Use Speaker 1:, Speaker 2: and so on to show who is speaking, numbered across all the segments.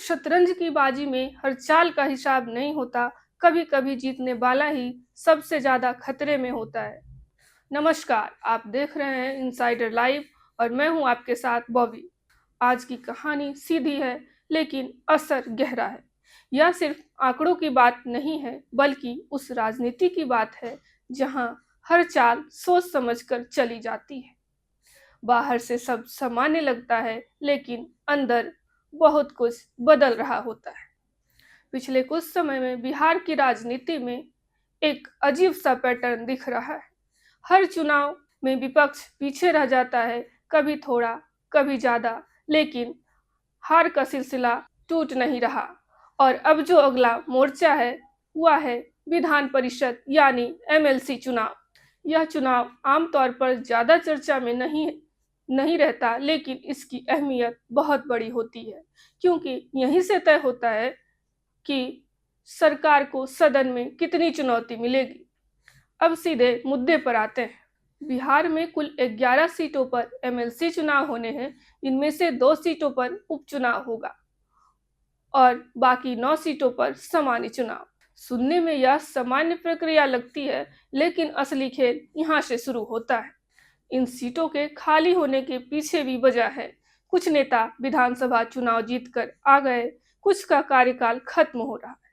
Speaker 1: शतरंज की बाजी में हर चाल का हिसाब नहीं होता। कभी कभी जीतने वाला ही सबसे ज्यादा खतरे में होता है। नमस्कार, आप देख रहे हैं इनसाइडर लाइव और मैं हूं आपके साथ बॉबी। आज की कहानी सीधी है लेकिन असर गहरा है। यह सिर्फ आंकड़ों की बात नहीं है बल्कि उस राजनीति की बात है जहां हर चाल सोच समझकर चली जाती है। बाहर से सब सामान्य लगता है लेकिन अंदर बहुत कुछ बदल रहा होता है। पिछले कुछ समय में बिहार की राजनीति में एक अजीब सा पैटर्न दिख रहा है। हर चुनाव में विपक्ष पीछे रह जाता है, कभी थोड़ा कभी ज्यादा, लेकिन हार का सिलसिला टूट नहीं रहा। और अब जो अगला मोर्चा है वह है विधान परिषद यानी एमएलसी चुनाव। यह चुनाव आमतौर पर ज्यादा चर्चा में नहीं रहता, लेकिन इसकी अहमियत बहुत बड़ी होती है क्योंकि यहीं से तय होता है कि सरकार को सदन में कितनी चुनौती मिलेगी। अब सीधे मुद्दे पर आते हैं। बिहार में कुल 11 सीटों पर एमएलसी चुनाव होने हैं। इनमें से 2 सीटों पर उपचुनाव होगा और बाकी 9 सीटों पर सामान्य चुनाव। सुनने में यह सामान्य प्रक्रिया लगती है, लेकिन असली खेल यहाँ से शुरू होता है। इन सीटों के खाली होने के पीछे भी वजह है। कुछ नेता विधानसभा चुनाव जीतकर आ गए, कुछ का कार्यकाल खत्म हो रहा है।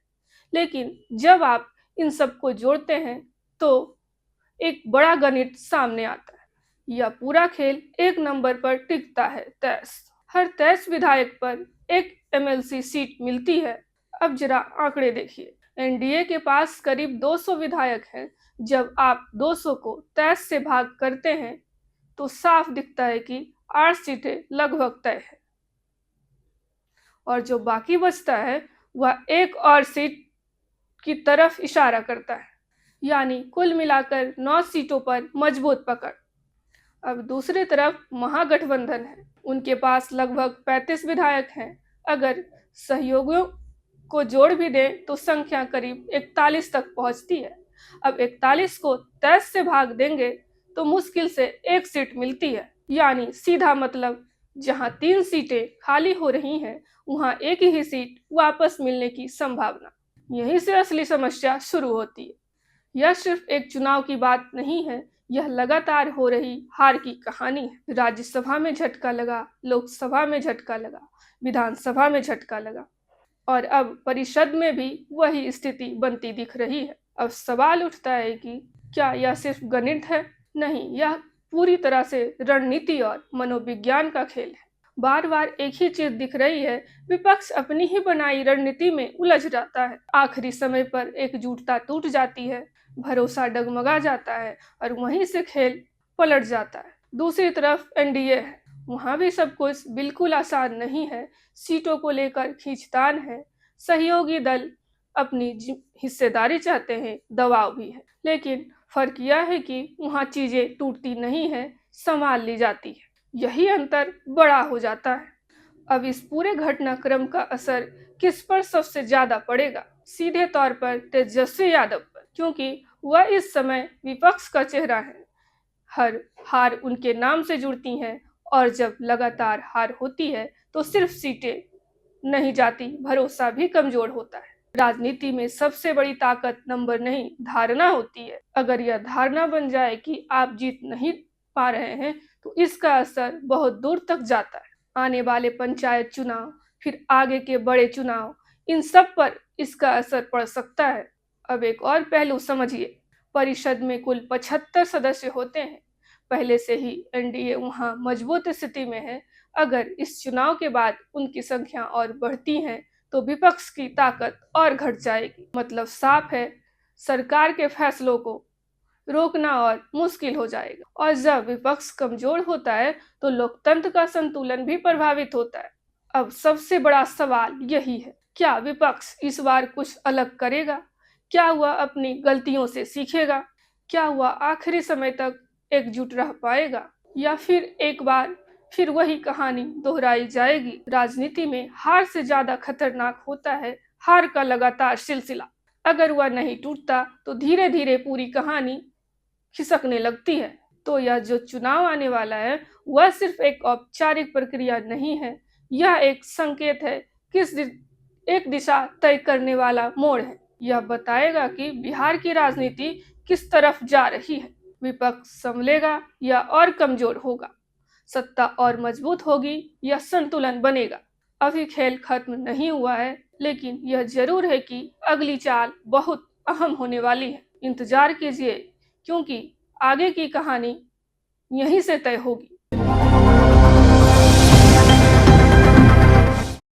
Speaker 1: लेकिन जब आप इन सबको जोड़ते हैं तो एक बड़ा गणित सामने आता है। यह पूरा खेल एक नंबर पर टिकता है, 23। हर 23 विधायक पर एक एमएलसी सीट मिलती है। अब जरा आंकड़े देखिए। एनडीए के पास करीब 200 विधायक हैं। जब आप 200 को 23 से भाग करते हैं तो साफ दिखता है कि 8 सीटें लगभग तय है और जो बाकी बचता है वह एक और सीट की तरफ इशारा करता है, यानी कुल मिलाकर 9 सीटों पर मजबूत पकड़। अब दूसरी तरफ महागठबंधन है। उनके पास लगभग 35 विधायक हैं। अगर सहयोगियों को जोड़ भी दें तो संख्या करीब 41 तक पहुंचती है। अब 41 को 23 से भाग देंगे तो मुश्किल से एक सीट मिलती है, यानी सीधा मतलब जहां 3 सीटें खाली हो रही हैं वहां एक ही सीट वापस मिलने की संभावना। यहीं से असली समस्या शुरू होती है। यह सिर्फ एक चुनाव की बात नहीं है, यह लगातार हो रही हार की कहानी है। राज्यसभा में झटका लगा, लोकसभा में झटका लगा, विधानसभा में झटका लगा और अब परिषद में भी वही स्थिति बनती दिख रही है। अब सवाल उठता है कि क्या यह सिर्फ गणित है? नहीं, यह पूरी तरह से रणनीति और मनोविज्ञान का खेल है। बार बार एक ही चीज दिख रही है, विपक्ष अपनी ही बनाई रणनीति में उलझ जाता है। आखिरी समय पर एकजुटता टूट जाती है, भरोसा डगमगा जाता है और वहीं से खेल पलट जाता है। दूसरी तरफ एनडीए है। वहां भी सब कुछ बिल्कुल आसान नहीं है। सीटों को लेकर खींचतान है, सहयोगी दल अपनी हिस्सेदारी चाहते हैं, दबाव भी है। लेकिन फर्क यह है कि वहां चीजें टूटती नहीं है, संभाल ली जाती है। यही अंतर बड़ा हो जाता है। अब इस पूरे घटनाक्रम का असर किस पर सबसे ज्यादा पड़ेगा? सीधे तौर पर तेजस्वी यादव पर, क्योंकि वह इस समय विपक्ष का चेहरा है। हर हार उनके नाम से जुड़ती है और जब लगातार हार होती है तो सिर्फ सीटें नहीं जाती, भरोसा भी कमजोर होता है। राजनीति में सबसे बड़ी ताकत नंबर नहीं, धारणा होती है। अगर यह धारणा बन जाए कि आप जीत नहीं पा रहे हैं तो इसका असर बहुत दूर तक जाता है। आने वाले पंचायत चुनाव, फिर आगे के बड़े चुनाव, इन सब पर इसका असर पड़ सकता है। अब एक और पहलू समझिए। परिषद में कुल 75 सदस्य होते हैं। पहले से ही एनडीए वहां मजबूत स्थिति में है। अगर इस चुनाव के बाद उनकी संख्या और बढ़ती है तो विपक्ष की ताकत और घट जाएगी। मतलब साफ है, सरकार के फैसलों को रोकना और मुश्किल हो जाएगा। और जब विपक्ष कमजोर होता है तो लोकतंत्र का संतुलन भी प्रभावित होता है। अब सबसे बड़ा सवाल यही है, क्या विपक्ष इस बार कुछ अलग करेगा? क्या वह अपनी गलतियों से सीखेगा? क्या वह आखिरी समय तक एकजुट रह पाएगा या फिर एक बार फिर वही कहानी दोहराई जाएगी? राजनीति में हार से ज्यादा खतरनाक होता है हार का लगातार सिलसिला। अगर वह नहीं टूटता तो धीरे धीरे पूरी कहानी खिसकने लगती है। तो यह जो चुनाव आने वाला है वह सिर्फ एक औपचारिक प्रक्रिया नहीं है, यह एक संकेत है एक दिशा तय करने वाला मोड़ है। यह बताएगा कि बिहार की राजनीति किस तरफ जा रही है। विपक्ष संभलेगा या और कमजोर होगा, सत्ता और मजबूत होगी या संतुलन बनेगा। अभी खेल खत्म नहीं हुआ है, लेकिन यह जरूर है कि अगली चाल बहुत अहम होने वाली है। इंतजार कीजिए, क्योंकि आगे की कहानी यहीं से तय होगी।